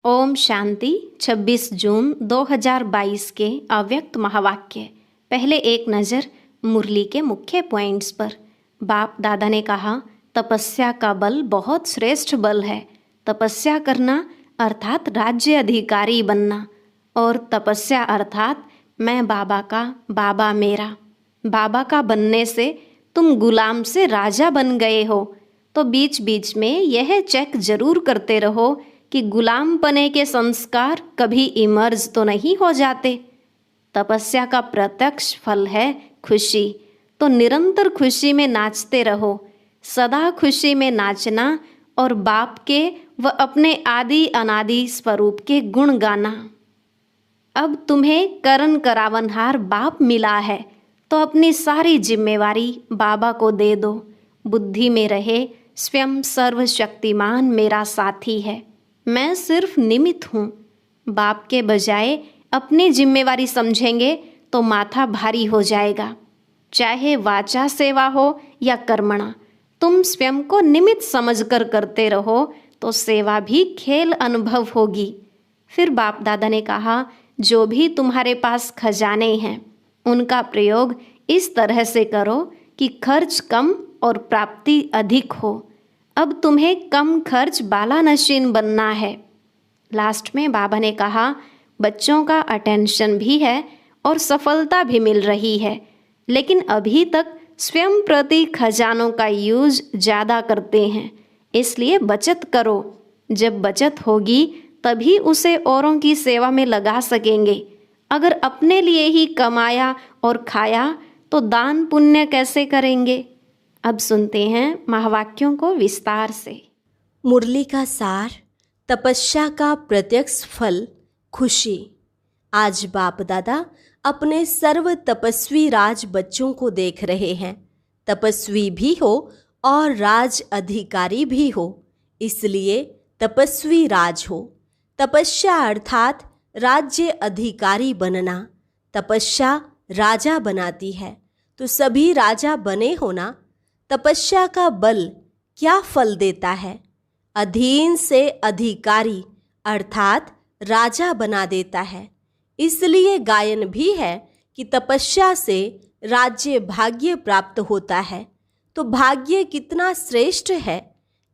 ओम शांति। 26 जून 2022 के अव्यक्त महावाक्य। पहले एक नज़र मुरली के मुख्य पॉइंट्स पर। बाप दादा ने कहा, तपस्या का बल बहुत श्रेष्ठ बल है। तपस्या करना अर्थात राज्य अधिकारी बनना, और तपस्या अर्थात मैं बाबा का, बाबा मेरा। बाबा का बनने से तुम गुलाम से राजा बन गए हो। तो बीच बीच में यह चेक जरूर करते रहो कि गुलाम पने के संस्कार कभी इमर्ज तो नहीं हो जाते। तपस्या का प्रत्यक्ष फल है खुशी, तो निरंतर खुशी में नाचते रहो। सदा खुशी में नाचना और बाप के व अपने आदि अनादि स्वरूप के गुण गाना। अब तुम्हें करण करावनहार बाप मिला है, तो अपनी सारी जिम्मेवारी बाबा को दे दो। बुद्धि में रहे स्वयं सर्वशक्तिमान मेरा साथी है, मैं सिर्फ निमित्त हूँ। बाप के बजाय अपनी जिम्मेवारी समझेंगे तो माथा भारी हो जाएगा। चाहे वाचा सेवा हो या कर्मणा, तुम स्वयं को निमित्त समझकर करते रहो तो सेवा भी खेल अनुभव होगी। फिर बाप दादा ने कहा, जो भी तुम्हारे पास खजाने हैं उनका प्रयोग इस तरह से करो कि खर्च कम और प्राप्ति अधिक हो। अब तुम्हें कम खर्च बाला नशीन बनना है। लास्ट में बाबा ने कहा, बच्चों का अटेंशन भी है और सफलता भी मिल रही है, लेकिन अभी तक स्वयं प्रति खजानों का यूज ज़्यादा करते हैं, इसलिए बचत करो। जब बचत होगी तभी उसे औरों की सेवा में लगा सकेंगे। अगर अपने लिए ही कमाया और खाया तो दान पुण्य कैसे करेंगे। अब सुनते हैं महावाक्यों को विस्तार से। मुरली का सार, तपस्या का प्रत्यक्ष फल खुशी। आज बाप दादा अपने सर्व तपस्वी राज बच्चों को देख रहे हैं। तपस्वी भी हो और राज अधिकारी भी हो, इसलिए तपस्वी राज हो। तपस्या अर्थात राज्य अधिकारी बनना। तपस्या राजा बनाती है, तो सभी राजा बने हो ना। तपस्या का बल क्या फल देता है? अधीन से अधिकारी अर्थात राजा बना देता है। इसलिए गायन भी है कि तपस्या से राज्य भाग्य प्राप्त होता है। तो भाग्य कितना श्रेष्ठ है!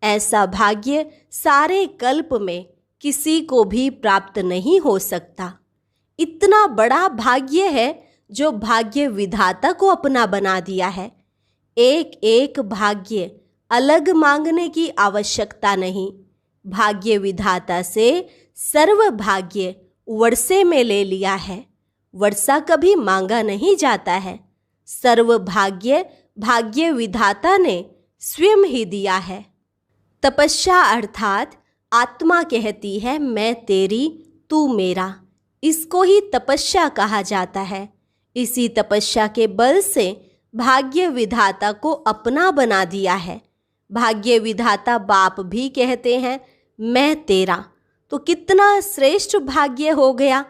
ऐसा भाग्य सारे कल्प में किसी को भी प्राप्त नहीं हो सकता। इतना बड़ा भाग्य है जो भाग्य विधाता को अपना बना दिया है। एक एक भाग्य अलग मांगने की आवश्यकता नहीं। भाग्य विधाता से सर्व भाग्य वर्षे में ले लिया है। वर्षा कभी मांगा नहीं जाता है। सर्व भाग्य भाग्य विधाता ने स्वयं ही दिया है। तपस्या अर्थात आत्मा कहती है, मैं तेरी तू मेरा। इसको ही तपस्या कहा जाता है। इसी तपस्या के बल से भाग्य विधाता को अपना बना दिया है। भाग्य विधाता बाप भी कहते हैं, मैं तेरा। तो कितना श्रेष्ठ भाग्य हो गया।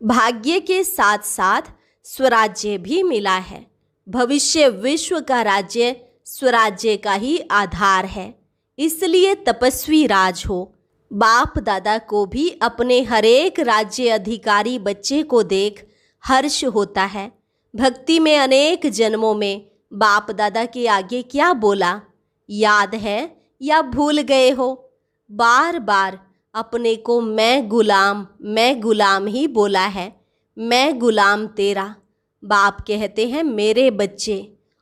भाग्य के साथ साथ स्वराज्य भी मिला है। भविष्य विश्व का राज्य स्वराज्य का ही आधार है, इसलिए तपस्वी राज हो। बाप दादा को भी अपने हरेक राज्य अधिकारी बच्चे को देख हर्ष होता है। भक्ति में अनेक जन्मों में बाप दादा के आगे क्या बोला, याद है या भूल गए हो? बार बार अपने को मैं गुलाम ही बोला है। मैं गुलाम तेरा। बाप कहते हैं, मेरे बच्चे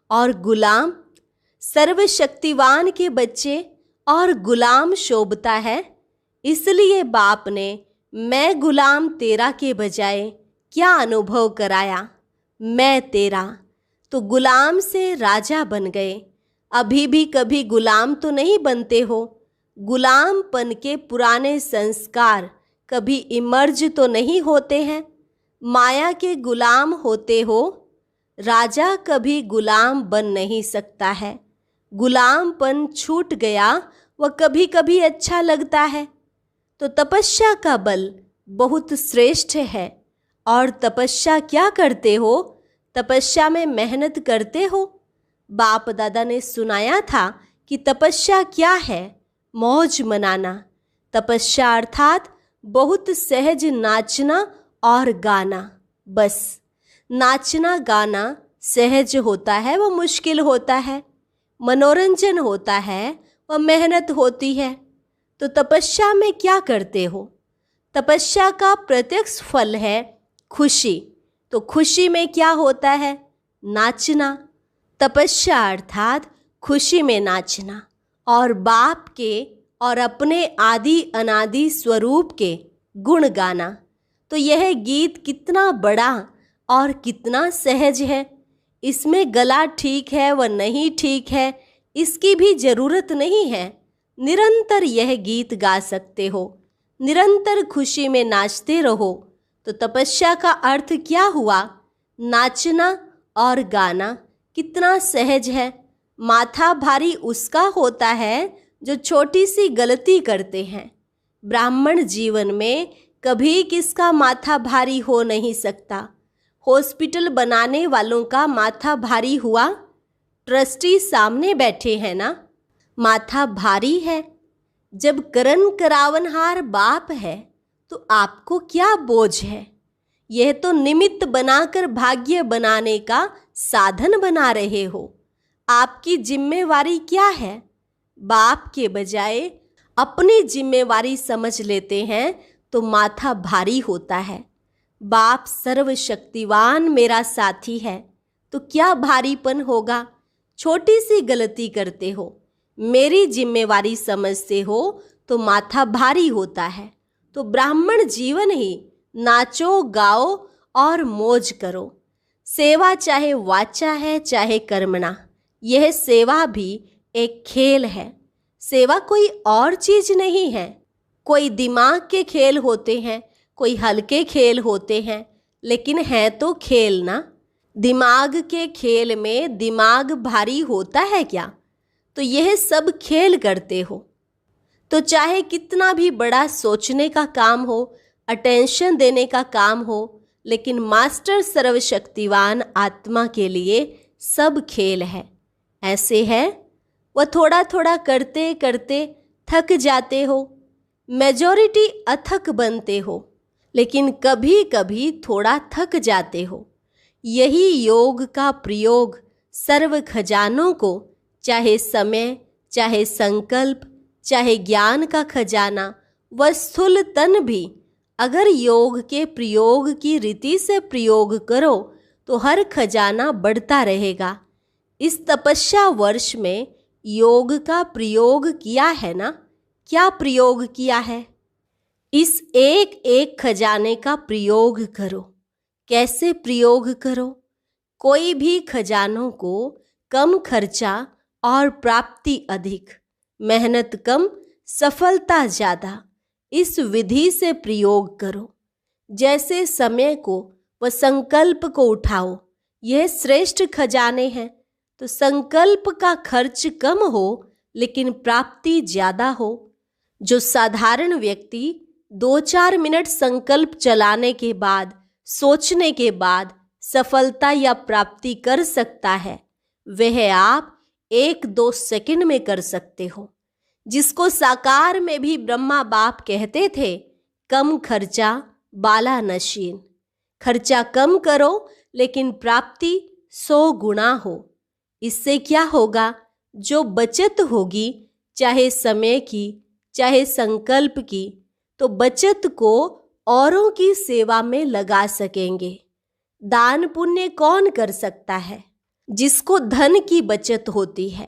और गुलाम। सर्वशक्तिवान के बच्चे और गुलाम शोभता है। इसलिए बाप ने मैं गुलाम तेरा के बजाय क्या अनुभव कराया, मैं तेरा। तो गुलाम से राजा बन गए। अभी भी कभी गुलाम तो नहीं बनते हो। गुलामपन के पुराने संस्कार कभी इमर्ज तो नहीं होते हैं। माया के गुलाम होते हो। राजा कभी गुलाम बन नहीं सकता है। गुलामपन छूट गया वह कभी कभी अच्छा लगता है। तो तपस्या का बल बहुत श्रेष्ठ है। और तपस्या क्या करते हो? तपस्या में मेहनत करते हो। बाप दादा ने सुनाया था कि तपस्या क्या है? मौज मनाना। तपस्या अर्थात बहुत सहज नाचना और गाना। बस नाचना गाना सहज होता है, वह मुश्किल होता है। मनोरंजन होता है, वह मेहनत होती है। तो तपस्या में क्या करते हो? तपस्या का प्रत्यक्ष फल है खुशी। तो खुशी में क्या होता है? नाचना। तपस्या अर्थात खुशी में नाचना और बाप के और अपने आदि अनादि स्वरूप के गुण गाना। तो यह गीत कितना बड़ा और कितना सहज है। इसमें गला ठीक है व नहीं ठीक है इसकी भी ज़रूरत नहीं है। निरंतर यह गीत गा सकते हो, निरंतर खुशी में नाचते रहो। तो तपस्या का अर्थ क्या हुआ? नाचना और गाना कितना सहज है। माथा भारी उसका होता है जो छोटी सी गलती करते हैं। ब्राह्मण जीवन में कभी किसका माथा भारी हो नहीं सकता। हॉस्पिटल बनाने वालों का माथा भारी हुआ? ट्रस्टी सामने बैठे हैं ना, माथा भारी है। जब करण करावनहार बाप है तो आपको क्या बोझ है? यह तो निमित्त बनाकर भाग्य बनाने का साधन बना रहे हो। आपकी जिम्मेवारी क्या है? बाप के बजाय अपनी जिम्मेवारी समझ लेते हैं तो माथा भारी होता है। बाप सर्वशक्तिवान मेरा साथी है तो क्या भारीपन होगा? छोटी सी गलती करते हो, मेरी जिम्मेवारी समझते हो तो माथा भारी होता है। तो ब्राह्मण जीवन ही नाचो गाओ और मौज करो। सेवा चाहे वाचा है चाहे कर्मणा, यह सेवा भी एक खेल है। सेवा कोई और चीज नहीं है। कोई दिमाग के खेल होते हैं, कोई हल्के खेल होते हैं, लेकिन है तो खेल ना। दिमाग के खेल में दिमाग भारी होता है क्या? तो यह सब खेल करते हो। तो चाहे कितना भी बड़ा सोचने का काम हो, अटेंशन देने का काम हो, लेकिन मास्टर सर्वशक्तिवान आत्मा के लिए सब खेल है। ऐसे है वह थोड़ा थोड़ा करते करते थक जाते हो। मेजॉरिटी अथक बनते हो, लेकिन कभी कभी थोड़ा थक जाते हो। यही योग का प्रयोग सर्व खजानों को, चाहे समय, चाहे संकल्प, चाहे ज्ञान का खजाना व स्थूल तन भी, अगर योग के प्रयोग की रीति से प्रयोग करो तो हर खजाना बढ़ता रहेगा। इस तपस्या वर्ष में योग का प्रयोग किया है ना? क्या प्रयोग किया है? इस एक एक खजाने का प्रयोग करो। कैसे प्रयोग करो? कोई भी खजानों को कम खर्चा और प्राप्ति अधिक, मेहनत कम सफलता ज़्यादा, इस विधि से प्रयोग करो। जैसे समय को व संकल्प को उठाओ, यह श्रेष्ठ खजाने हैं। तो संकल्प का खर्च कम हो लेकिन प्राप्ति ज़्यादा हो। जो साधारण व्यक्ति 2-4 मिनट संकल्प चलाने के बाद, सोचने के बाद सफलता या प्राप्ति कर सकता है, वह आप 1-2 सेकंड में कर सकते हो। जिसको साकार में भी ब्रह्मा बाप कहते थे, कम खर्चा बाला नशीन। खर्चा कम करो लेकिन प्राप्ति 100 गुना हो। इससे क्या होगा? जो बचत होगी, चाहे समय की चाहे संकल्प की, तो बचत को औरों की सेवा में लगा सकेंगे। दान पुण्य कौन कर सकता है? जिसको धन की बचत होती है।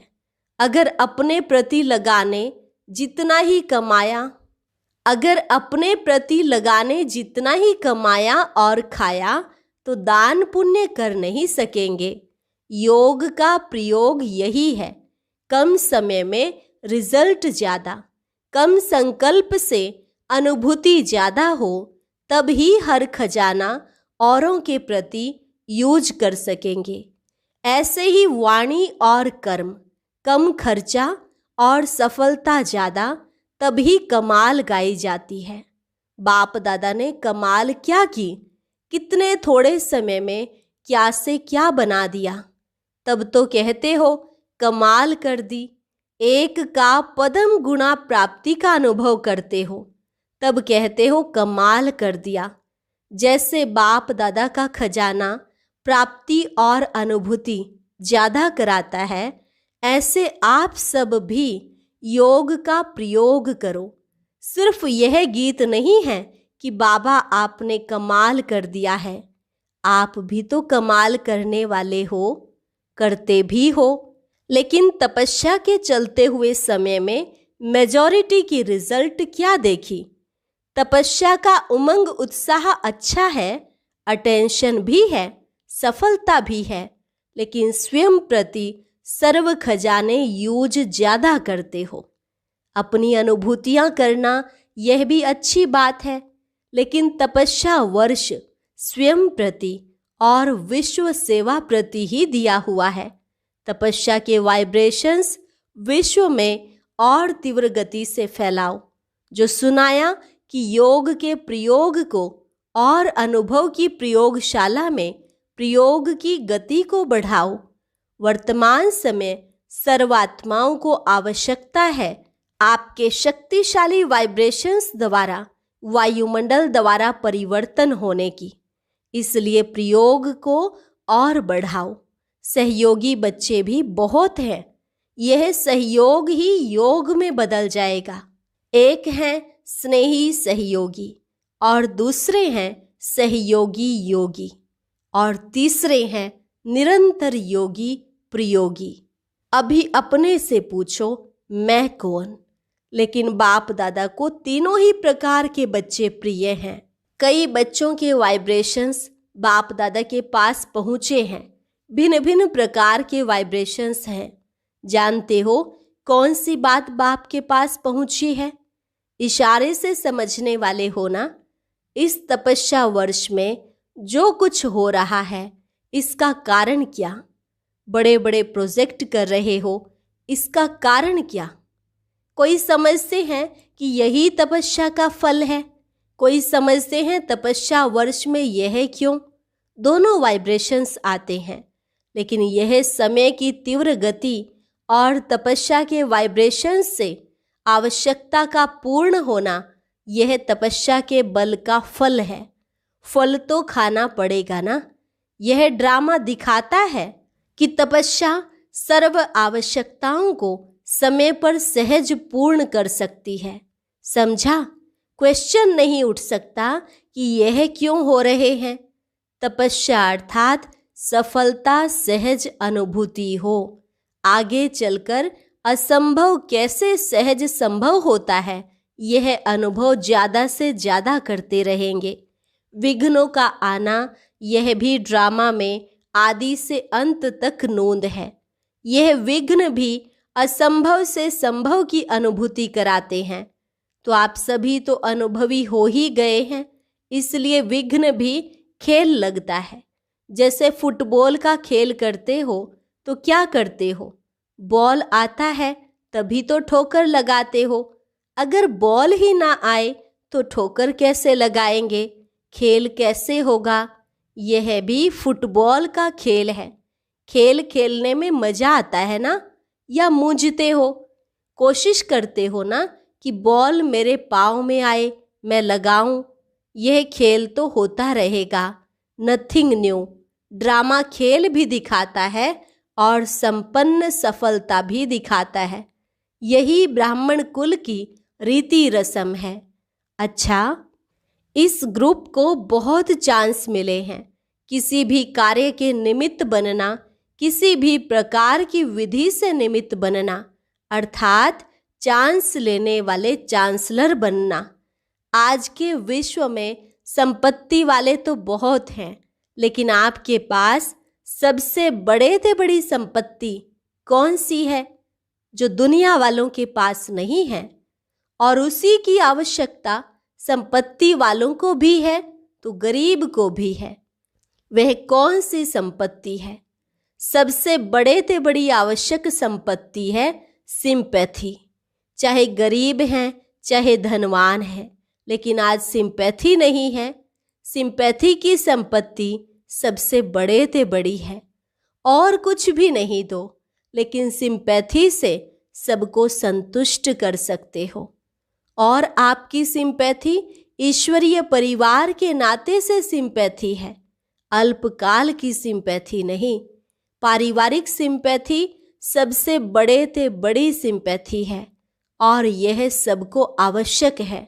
अगर अपने प्रति लगाने जितना ही कमाया और खाया तो दान पुण्य कर नहीं सकेंगे। योग का प्रयोग यही है। कम समय में रिजल्ट ज़्यादा, कम संकल्प से अनुभूति ज़्यादा हो, तब ही हर खजाना औरों के प्रति यूज कर सकेंगे। ऐसे ही वाणी और कर्म, कम खर्चा और सफलता ज़्यादा, तभी कमाल गाई जाती है। बाप दादा ने कमाल क्या की? कितने थोड़े समय में क्या से क्या बना दिया। तब तो कहते हो कमाल कर दी। एक का पदम गुणा प्राप्ति का अनुभव करते हो। तब कहते हो कमाल कर दिया। जैसे बाप दादा का खजाना प्राप्ति और अनुभूति ज़्यादा कराता है, ऐसे आप सब भी योग का प्रयोग करो। सिर्फ यह गीत नहीं है कि बाबा आपने कमाल कर दिया है, आप भी तो कमाल करने वाले हो, करते भी हो। लेकिन तपस्या के चलते हुए समय में मेजॉरिटी की रिजल्ट क्या देखी? तपस्या का उमंग उत्साह अच्छा है, अटेंशन भी है, सफलता भी है, लेकिन स्वयं प्रति सर्व खजाने यूज ज्यादा करते हो। अपनी अनुभूतियां करना यह भी अच्छी बात है, लेकिन तपस्या वर्ष स्वयं प्रति और विश्व सेवा प्रति ही दिया हुआ है। तपस्या के वाइब्रेशंस विश्व में और तीव्र गति से फैलाओ। जो सुनाया कि योग के प्रयोग को और अनुभव की प्रयोगशाला में प्रयोग की गति को बढ़ाओ। वर्तमान समय सर्वात्माओं को आवश्यकता है आपके शक्तिशाली वाइब्रेशंस द्वारा वायुमंडल द्वारा परिवर्तन होने की। इसलिए प्रयोग को और बढ़ाओ। सहयोगी बच्चे भी बहुत हैं, यह सहयोग ही योग में बदल जाएगा। एक हैं स्नेही सहयोगी और दूसरे हैं सहयोगी योगी और तीसरे हैं निरंतर योगी प्रयोगी। अभी अपने से पूछो मैं कौन? लेकिन बाप दादा को तीनों ही प्रकार के बच्चे प्रिय हैं। कई बच्चों के वाइब्रेशंस बाप दादा के पास पहुँचे हैं। भिन्न भिन्न प्रकार के वाइब्रेशंस हैं। जानते हो कौन सी बात बाप के पास पहुँची है? इशारे से समझने वाले हो ना। इस तपस्या वर्ष में जो कुछ हो रहा है, इसका कारण क्या? बड़े बड़े प्रोजेक्ट कर रहे हो, इसका कारण क्या? कोई समझते हैं कि यही तपस्या का फल है, कोई समझते हैं तपस्या वर्ष में यह क्यों। दोनों वाइब्रेशंस आते हैं, लेकिन यह समय की तीव्र गति और तपस्या के वाइब्रेशंस से आवश्यकता का पूर्ण होना, यह तपस्या के बल का फल है। फल तो खाना पड़ेगा ना। यह ड्रामा दिखाता है कि तपस्या सर्व आवश्यकताओं को समय पर सहज पूर्ण कर सकती है। समझा? क्वेश्चन नहीं उठ सकता कि यह क्यों हो रहे हैं। तपस्या अर्थात सफलता सहज अनुभूति हो। आगे चलकर असंभव कैसे सहज संभव होता है, यह अनुभव ज़्यादा से ज़्यादा करते रहेंगे। विघ्नों का आना, यह भी ड्रामा में आदि से अंत तक नोंद है। यह विघ्न भी असंभव से संभव की अनुभूति कराते हैं। तो आप सभी तो अनुभवी हो ही गए हैं, इसलिए विघ्न भी खेल लगता है। जैसे फुटबॉल का खेल करते हो तो क्या करते हो? बॉल आता है तभी तो ठोकर लगाते हो। अगर बॉल ही ना आए तो ठोकर कैसे लगाएंगे? खेल कैसे होगा? यह भी फुटबॉल का खेल है। खेल खेलने में मज़ा आता है ना? या मूंझते हो? कोशिश करते हो ना कि बॉल मेरे पाँव में आए, मैं लगाऊं। यह खेल तो होता रहेगा। Nothing new. ड्रामा खेल भी दिखाता है और संपन्न सफलता भी दिखाता है। यही ब्राह्मण कुल की रीति रस्म है। अच्छा, इस ग्रुप को बहुत चांस मिले हैं। किसी भी कार्य के निमित्त बनना, किसी भी प्रकार की विधि से निमित्त बनना, अर्थात चांस लेने वाले चांसलर बनना। आज के विश्व में संपत्ति वाले तो बहुत हैं, लेकिन आपके पास सबसे बड़े से बड़ी संपत्ति कौन सी है जो दुनिया वालों के पास नहीं है? और उसी की आवश्यकता संपत्ति वालों को भी है तो गरीब को भी है। वह कौन सी संपत्ति है? सबसे बड़े से बड़ी आवश्यक संपत्ति है सिंपैथी। चाहे गरीब हैं चाहे धनवान हैं, लेकिन आज सिंपैथी नहीं है। सिंपैथी की संपत्ति सबसे बड़े से बड़ी है। और कुछ भी नहीं दो, लेकिन सिंपैथी से सबको संतुष्ट कर सकते हो। और आपकी सिंपैथी ईश्वरीय परिवार के नाते से सिंपैथी है, अल्पकाल की सिंपैथी नहीं। पारिवारिक सिंपैथी सबसे बड़े ते बड़ी सिंपैथी है और यह सबको आवश्यक है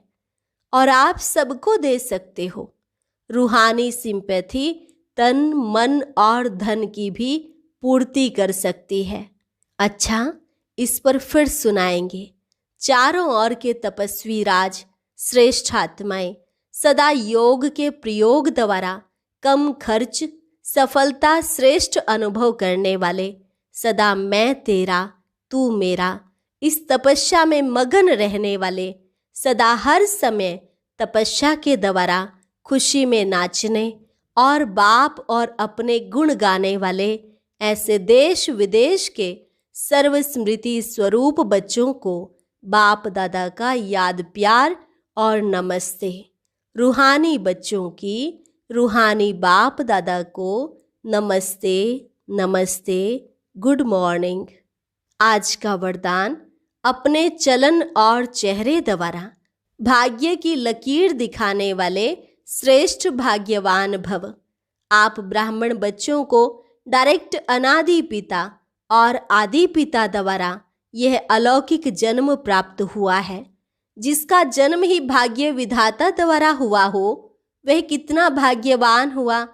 और आप सबको दे सकते हो। रूहानी सिंपैथी तन, मन और धन की भी पूर्ति कर सकती है। अच्छा, इस पर फिर सुनाएंगे। चारों ओर के तपस्वी राज, श्रेष्ठ आत्माएं सदा योग के प्रयोग द्वारा कम खर्च, सफलता, श्रेष्ठ अनुभव करने वाले, सदा मैं तेरा तू मेरा इस तपस्या में मगन रहने वाले, सदा हर समय तपस्या के द्वारा खुशी में नाचने और बाप और अपने गुण गाने वाले ऐसे देश विदेश के सर्वस्मृति स्वरूप बच्चों को बाप दादा का याद प्यार और नमस्ते। रूहानी बच्चों की रूहानी बाप दादा को नमस्ते नमस्ते, गुड मॉर्निंग। आज का वरदान, अपने चलन और चेहरे द्वारा भाग्य की लकीर दिखाने वाले श्रेष्ठ भाग्यवान भव। आप ब्राह्मण बच्चों को डायरेक्ट अनादि पिता और आदि पिता द्वारा यह अलौकिक जन्म प्राप्त हुआ है। जिसका जन्म ही भाग्य विधाता द्वारा हुआ हो, वह कितना भाग्यवान हुआ।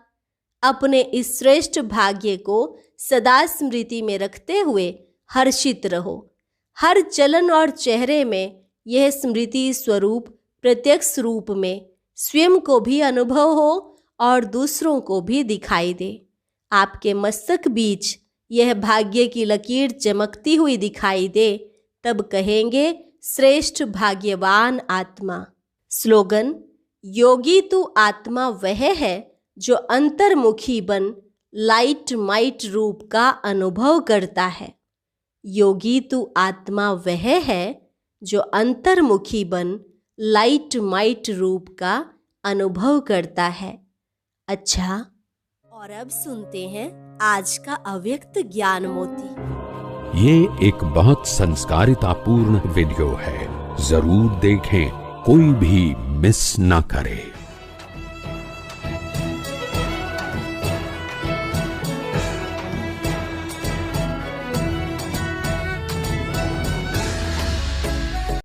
अपने इस श्रेष्ठ भाग्य को सदा स्मृति में रखते हुए हर्षित रहो। हर चलन और चेहरे में यह स्मृति स्वरूप प्रत्यक्ष रूप में स्वयं को भी अनुभव हो और दूसरों को भी दिखाई दे। आपके मस्तक बीच यह भाग्य की लकीर चमकती हुई दिखाई दे, तब कहेंगे श्रेष्ठ भाग्यवान आत्मा। स्लोगन, योगी तू आत्मा वह है जो अंतर्मुखी बन लाइट माइट रूप का अनुभव करता है। योगी तू आत्मा वह है जो अंतर्मुखी बन लाइट माइट रूप का अनुभव करता है। अच्छा, और अब सुनते हैं आज का अव्यक्त ज्ञान मोती। ये एक बहुत संस्कारितापूर्ण वीडियो है, जरूर देखें, कोई भी मिस ना करे।